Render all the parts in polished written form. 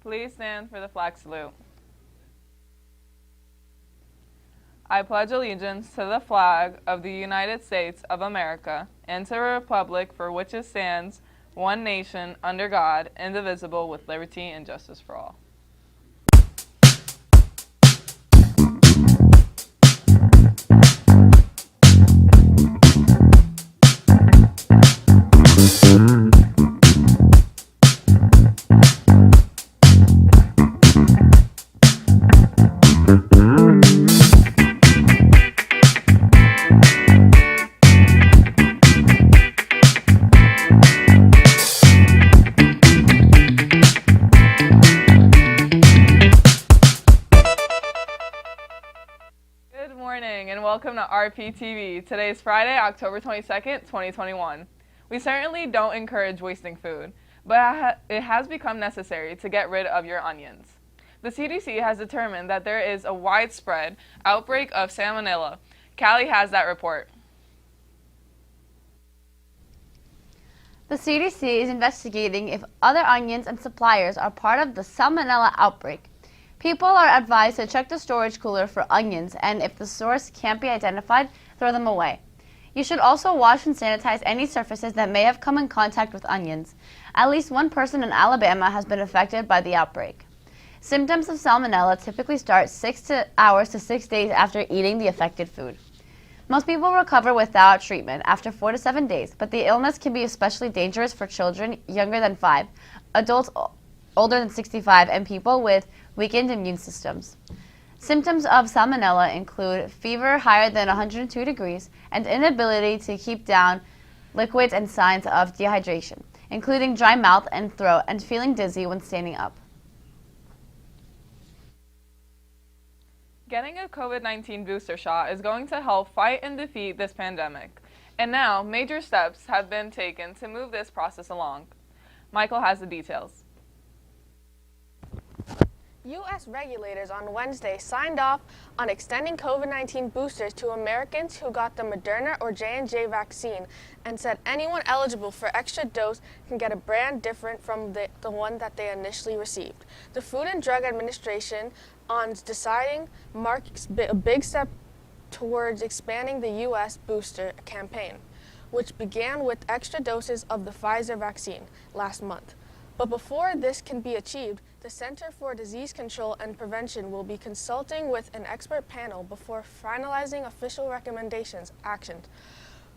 Please stand for the flag salute. I pledge allegiance to the flag of the United States of America and to the republic for which it stands, one nation, under God, indivisible, with liberty and justice for all. Good morning and welcome to RPtv. Today is Friday, October 22nd, 2021. We certainly don't encourage wasting food, but it has become necessary to get rid of your onions. The CDC has determined that there is a widespread outbreak of salmonella. Callie has that report. The CDC is investigating if other onions and suppliers are part of the salmonella outbreak. People are advised to check the storage cooler for onions, and if the source can't be identified, throw them away. You should also wash and sanitize any surfaces that may have come in contact with onions. At least one person in Alabama has been affected by the outbreak. Symptoms of salmonella typically start 6 hours to 6 days after eating the affected food. Most people recover without treatment after 4 to 7 days, but the illness can be especially dangerous for children younger than 5, adults older than 65, and people with weakened immune systems. Symptoms of salmonella include fever higher than 102 degrees and inability to keep down liquids and signs of dehydration, including dry mouth and throat and feeling dizzy when standing up. Getting a COVID-19 booster shot is going to help fight and defeat this pandemic. And now, major steps have been taken to move this process along. Michael has the details. U.S. regulators on Wednesday signed off on extending COVID-19 boosters to Americans who got the Moderna or J&J vaccine and said anyone eligible for extra dose can get a brand different from the one that they initially received. The Food and Drug Administration on deciding marks a big step towards expanding the U.S. booster campaign, which began with extra doses of the Pfizer vaccine last month. But before this can be achieved, the Center for Disease Control and Prevention will be consulting with an expert panel before finalizing official recommendations actioned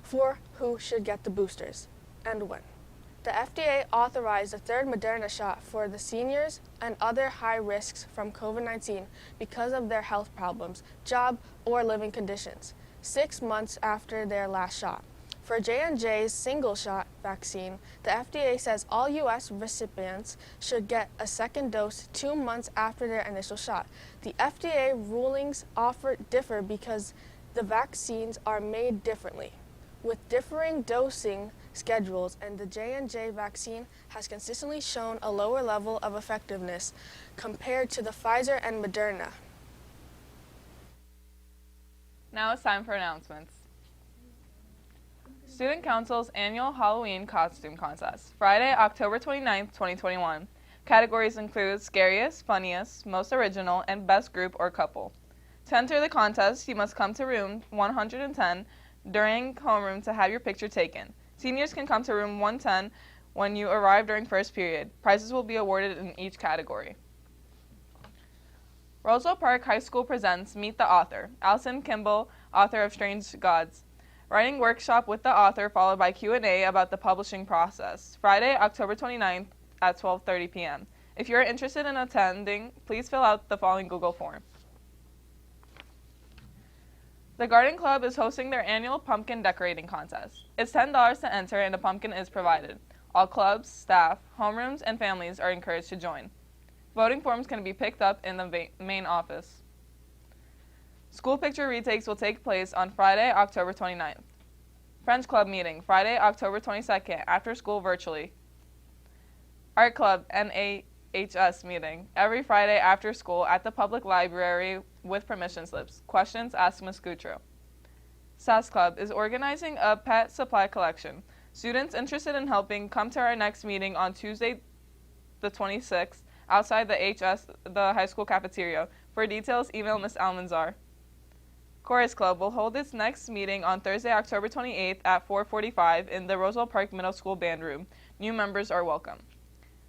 for who should get the boosters and when. The FDA authorized a third Moderna shot for the seniors and other high risks from COVID-19 because of their health problems, job, or living conditions, 6 months after their last shot. For J&J's single-shot vaccine, the FDA says all U.S. recipients should get a second dose 2 months after their initial shot. The FDA rulings differ because the vaccines are made differently, with differing dosing schedules, and the J&J vaccine has consistently shown a lower level of effectiveness compared to the Pfizer and Moderna. Now it's time for announcements. Student Council's annual Halloween costume contest, Friday, October 29th, 2021. Categories include scariest, funniest, most original, and best group or couple. To enter the contest, you must come to room 110 during homeroom to have your picture taken. Seniors can come to room 110 when you arrive during first period. Prizes will be awarded in each category. Roswell Park High School presents Meet the Author, Allison Kimball, author of Strange Gods. Writing workshop with the author followed by Q&A about the publishing process, Friday, October 29th at 12:30 p.m. If you're interested in attending, please fill out the following Google form. The Garden Club is hosting their annual pumpkin decorating contest. It's $10 to enter and a pumpkin is provided. All clubs, staff, homerooms, and families are encouraged to join. Voting forms can be picked up in the main office. School picture retakes will take place on Friday, October 29th. French Club meeting, Friday, October 22nd, after school virtually. Art Club, NAHS meeting, every Friday after school at the public library with permission slips. Questions, ask Ms. Gutro. SAS Club is organizing a pet supply collection. Students interested in helping, come to our next meeting on Tuesday the 26th outside the high school cafeteria. For details, email Ms. Almanzar. Chorus Club will hold its next meeting on Thursday, October 28th at 4:45 in the Roswell Park Middle School Band Room. New members are welcome.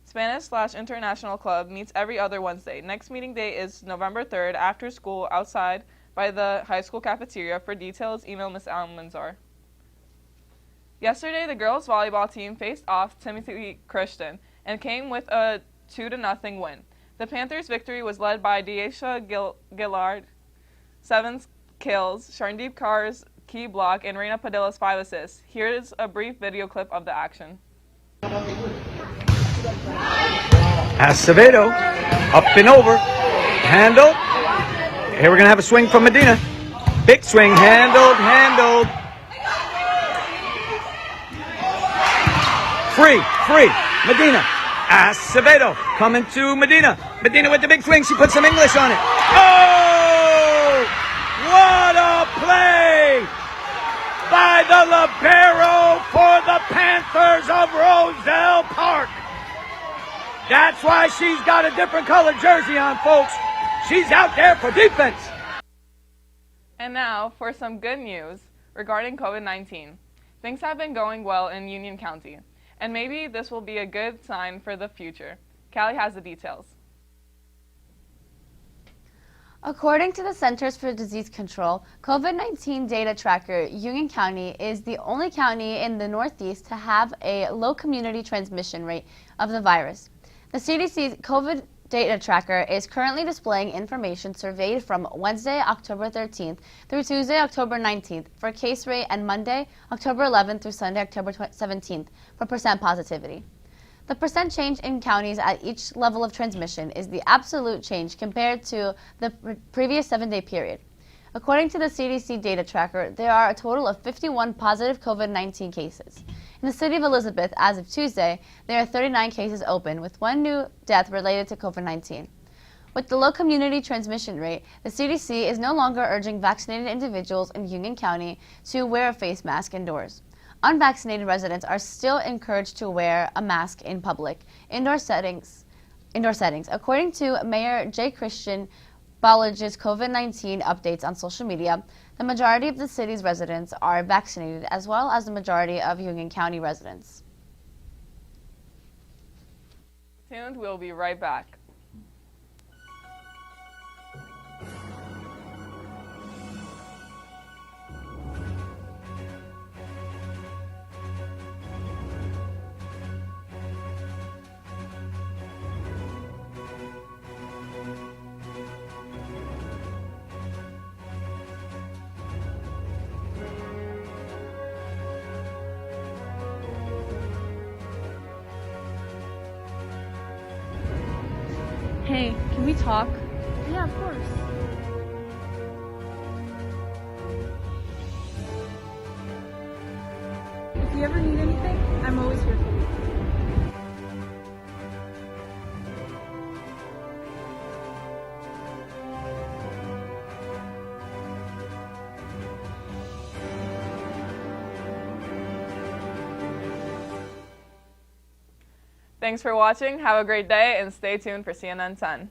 Spanish/International Club meets every other Wednesday. Next meeting day is November 3rd after school outside by the high school cafeteria. For details, email Ms. Almanzar. Yesterday, the girls volleyball team faced off Timothy Christian and came with a 2-0 win. The Panthers' victory was led by Deisha Gillard, 7 kills, Sharndeep Kaur's key block, and Reina Padilla's 5 assists. Here is a brief video clip of the action. Acevedo, up and over, handled. Here we're going to have a swing from Medina. Big swing, handled. Free, Medina. Acevedo coming to Medina. Medina with the big swing, she put some English on it. Oh! What a play by the libero for the Panthers of Roselle Park. That's why she's got a different colored jersey on, folks. She's out there for defense. And now for some good news regarding COVID-19. Things have been going well in Union County, and maybe this will be a good sign for the future. Callie has the details. According to the Centers for Disease Control, COVID-19 data tracker, Union County is the only county in the Northeast to have a low community transmission rate of the virus. The CDC's COVID data tracker is currently displaying information surveyed from Wednesday, October 13th through Tuesday, October 19th for case rate and Monday, October 11th through Sunday, October 17th for percent positivity. The percent change in counties at each level of transmission is the absolute change compared to the previous 7-day period. According to the CDC data tracker, there are a total of 51 positive COVID-19 cases. In the city of Elizabeth, as of Tuesday, there are 39 cases open, with 1 new death related to COVID-19. With the low community transmission rate, the CDC is no longer urging vaccinated individuals in Union County to wear a face mask indoors. Unvaccinated residents are still encouraged to wear a mask in public indoor settings. According to Mayor J. Christian Bolledge's COVID-19 updates on social media, the majority of the city's residents are vaccinated, as well as the majority of Union County residents. Stay tuned, we'll be right back. Hey, can we talk? Yeah, of course. If you ever need anything, I'm always here for you. Thanks for watching, have a great day, and stay tuned for CNN 10.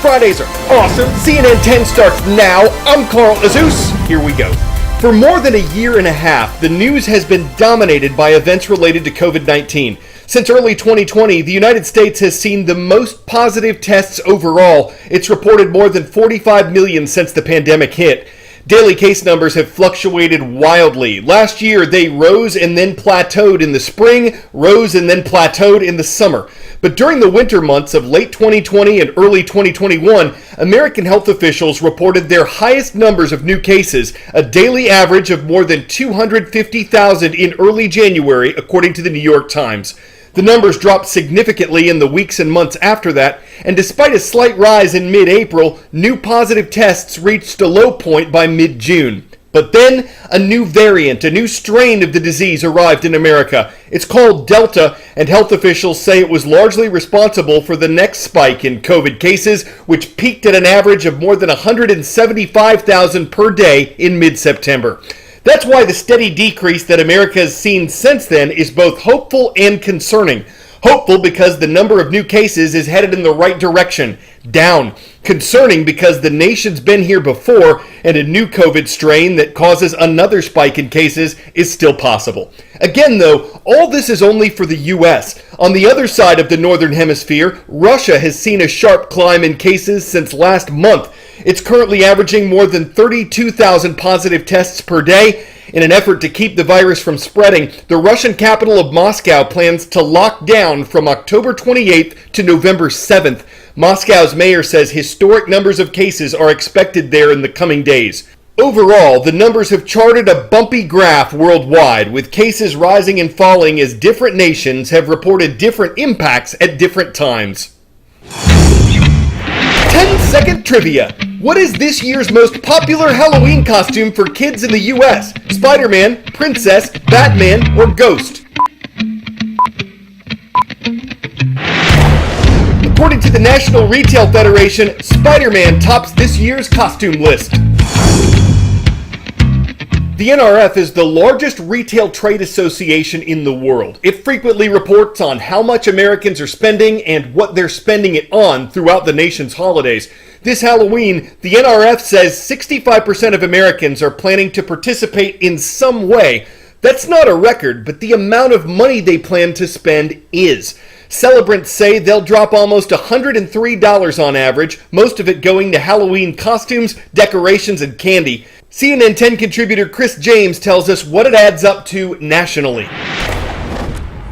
Fridays are awesome. CNN 10 starts now. I'm Carl Azus. Here we go. For more than a year and a half, the news has been dominated by events related to COVID-19. Since early 2020, the United States has seen the most positive tests overall. It's reported more than 45 million since the pandemic hit. Daily case numbers have fluctuated wildly. Last year, they rose and then plateaued in the spring, rose and then plateaued in the summer. But during the winter months of late 2020 and early 2021, American health officials reported their highest numbers of new cases, a daily average of more than 250,000 in early January, according to the New York Times. The numbers dropped significantly in the weeks and months after that, and despite a slight rise in mid-April, new positive tests reached a low point by mid-June. But then, a new variant, a new strain of the disease arrived in America. It's called Delta, and health officials say it was largely responsible for the next spike in COVID cases, which peaked at an average of more than 175,000 per day in mid-September. That's why the steady decrease that America has seen since then is both hopeful and concerning. Hopeful because the number of new cases is headed in the right direction, down. Concerning because the nation's been here before and a new COVID strain that causes another spike in cases is still possible. Again, though, all this is only for the U.S. On the other side of the Northern Hemisphere, Russia has seen a sharp climb in cases since last month. It's currently averaging more than 32,000 positive tests per day, In an effort to keep the virus from spreading, the Russian capital of Moscow plans to lock down from October 28th to November 7th. Moscow's mayor says historic numbers of cases are expected there in the coming days. Overall, the numbers have charted a bumpy graph worldwide, with cases rising and falling as different nations have reported different impacts at different times. 10-second trivia. What is this year's most popular Halloween costume for kids in the U.S.? Spider-Man, Princess, Batman, or Ghost? According to the National Retail Federation, Spider-Man tops this year's costume list. The NRF is the largest retail trade association in the world. It frequently reports on how much Americans are spending and what they're spending it on throughout the nation's holidays. This Halloween, the NRF says 65% of Americans are planning to participate in some way. That's not a record, but the amount of money they plan to spend is. Celebrants say they'll drop almost $103 on average, most of it going to Halloween costumes, decorations, and candy. CNN 10 contributor Chris James tells us what it adds up to nationally.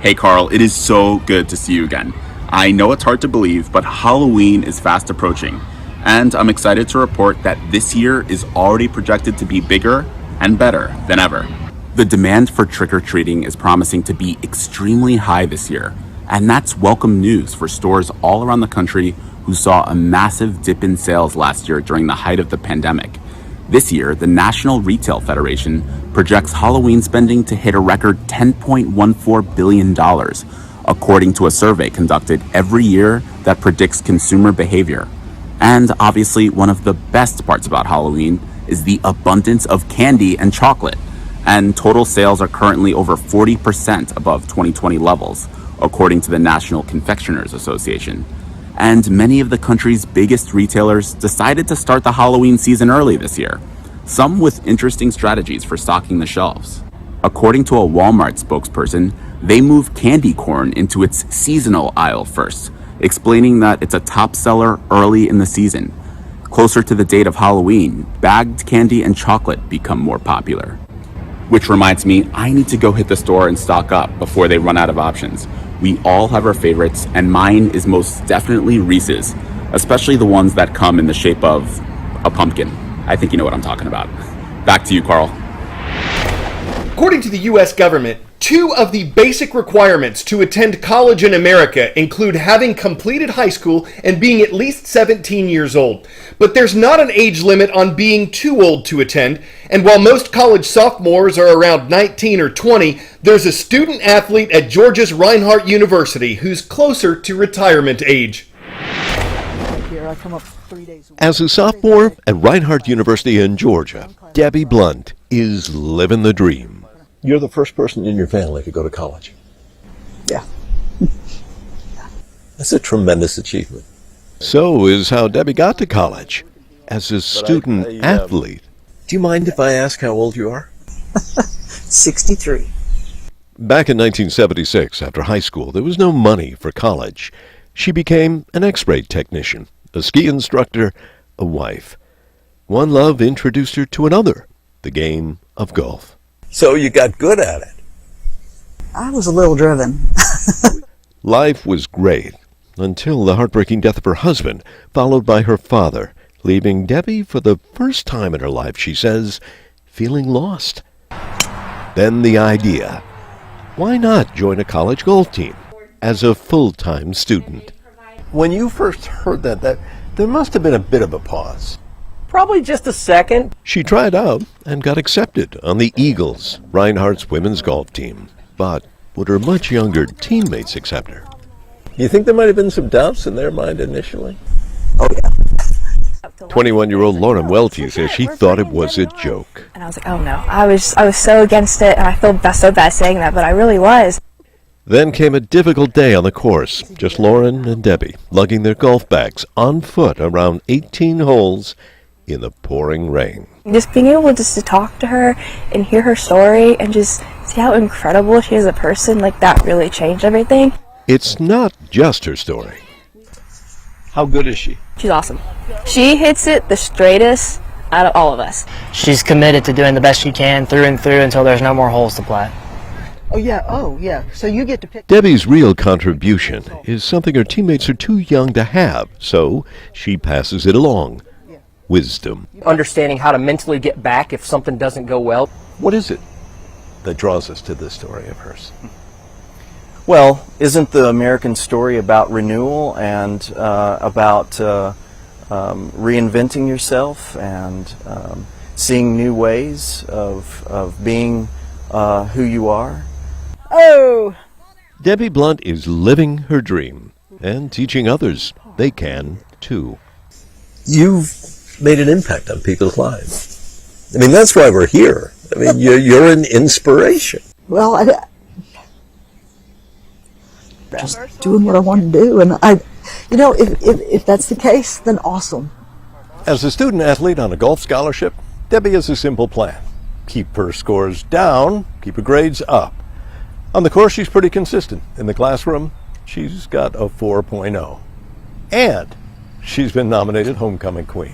Hey Carl, it is so good to see you again. I know it's hard to believe, but Halloween is fast approaching. And I'm excited to report that this year is already projected to be bigger and better than ever. The demand for trick-or-treating is promising to be extremely high this year. And that's welcome news for stores all around the country who saw a massive dip in sales last year during the height of the pandemic. This year, the National Retail Federation projects Halloween spending to hit a record $10.14 billion, according to a survey conducted every year that predicts consumer behavior. And obviously, one of the best parts about Halloween is the abundance of candy and chocolate. And total sales are currently over 40% above 2020 levels, according to the National Confectioners Association. And many of the country's biggest retailers decided to start the Halloween season early this year, some with interesting strategies for stocking the shelves. According to a Walmart spokesperson, they moved candy corn into its seasonal aisle first, explaining that it's a top seller early in the season. Closer to the date of Halloween, bagged candy and chocolate become more popular. Which reminds me, I need to go hit the store and stock up before they run out of options. We all have our favorites, and mine is most definitely Reese's, especially the ones that come in the shape of a pumpkin. I think you know what I'm talking about. Back to you, Carl. According to the U.S. government, 2 of the basic requirements to attend college in America include having completed high school and being at least 17 years old. But there's not an age limit on being too old to attend, and while most college sophomores are around 19 or 20, there's a student athlete at Georgia's Reinhardt University who's closer to retirement age. As a sophomore at Reinhardt University in Georgia, Debbie Blunt is living the dream. You're the first person in your family to go to college. Yeah. That's a tremendous achievement. So is how Debbie got to college, as a student athlete. Do you mind if I ask how old you are? 63. Back in 1976, after high school, there was no money for college. She became an X-ray technician, a ski instructor, a wife. One love introduced her to another, the game of golf. So you got good at it. I was a little driven. Life was great, until the heartbreaking death of her husband, followed by her father, leaving Debbie for the first time in her life, she says, feeling lost. Then the idea, why not join a college golf team as a full-time student? When you first heard that there must have been a bit of a pause. Probably just a second. She tried out and got accepted on the Eagles, Reinhardt's women's golf team. But would her much younger teammates accept her? You think there might have been some doubts in their mind initially? Oh, yeah. 21-year-old Lauren Welty says she thought it was a joke. And I was like, oh no, I was so against it, and I feel so bad saying that, but I really was. Then came a difficult day on the course. Just Lauren and Debbie lugging their golf bags on foot around 18 holes in the pouring rain. Just being able to talk to her and hear her story and just see how incredible she is as a person, like that really changed everything. It's not just her story. How good is she? She's awesome. She hits it the straightest out of all of us. She's committed to doing the best she can through and through until there's no more holes to plug. Oh yeah. So you get to pick. Debbie's real contribution is something her teammates are too young to have, so she passes it along. Wisdom. Understanding how to mentally get back if something doesn't go well. What is it that draws us to this story of hers? Well, isn't the American story about renewal and about reinventing yourself and seeing new ways of being who you are? Oh. Debbie Blunt is living her dream and teaching others they can too. You've made an impact on people's lives. I mean, that's why we're here. I mean, you're an inspiration. Well, just doing what I want to do, and if that's the case, then awesome. As a student athlete on a golf scholarship, Debbie has a simple plan. Keep her scores down, keep her grades up. On the course, she's pretty consistent. In the classroom, she's got a 4.0. And she's been nominated Homecoming Queen.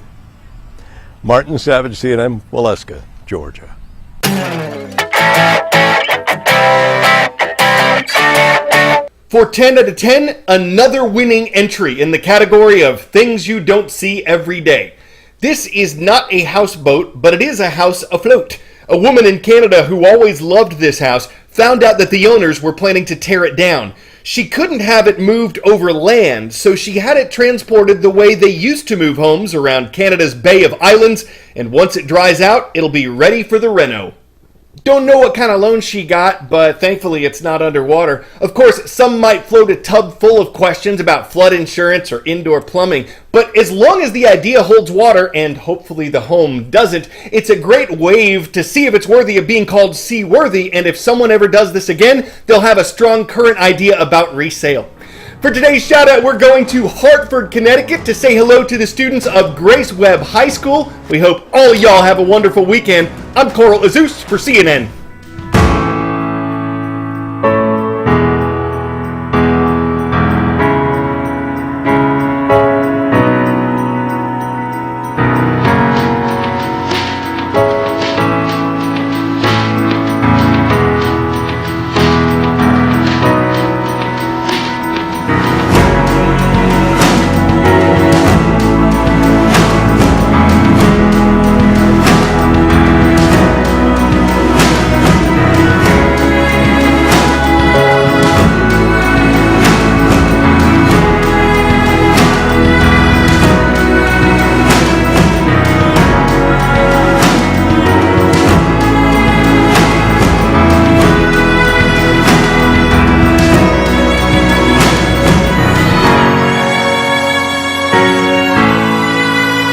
Martin Savage, CNN, Waleska, Georgia. For 10 out of 10, another winning entry in the category of things you don't see every day. This is not a houseboat, but it is a house afloat. A woman in Canada who always loved this house found out that the owners were planning to tear it down. She couldn't have it moved over land, so she had it transported the way they used to move homes around Canada's Bay of Islands, and once it dries out, it'll be ready for the reno. Don't know what kind of loan she got, but thankfully it's not underwater. Of course, some might float a tub full of questions about flood insurance or indoor plumbing, but as long as the idea holds water, and hopefully the home doesn't, it's a great wave to see if it's worthy of being called seaworthy, and if someone ever does this again, they'll have a strong current idea about resale. For today's shout out, we're going to Hartford, Connecticut to say hello to the students of Grace Webb High School. We hope all y'all have a wonderful weekend. I'm Coral Azus for CNN.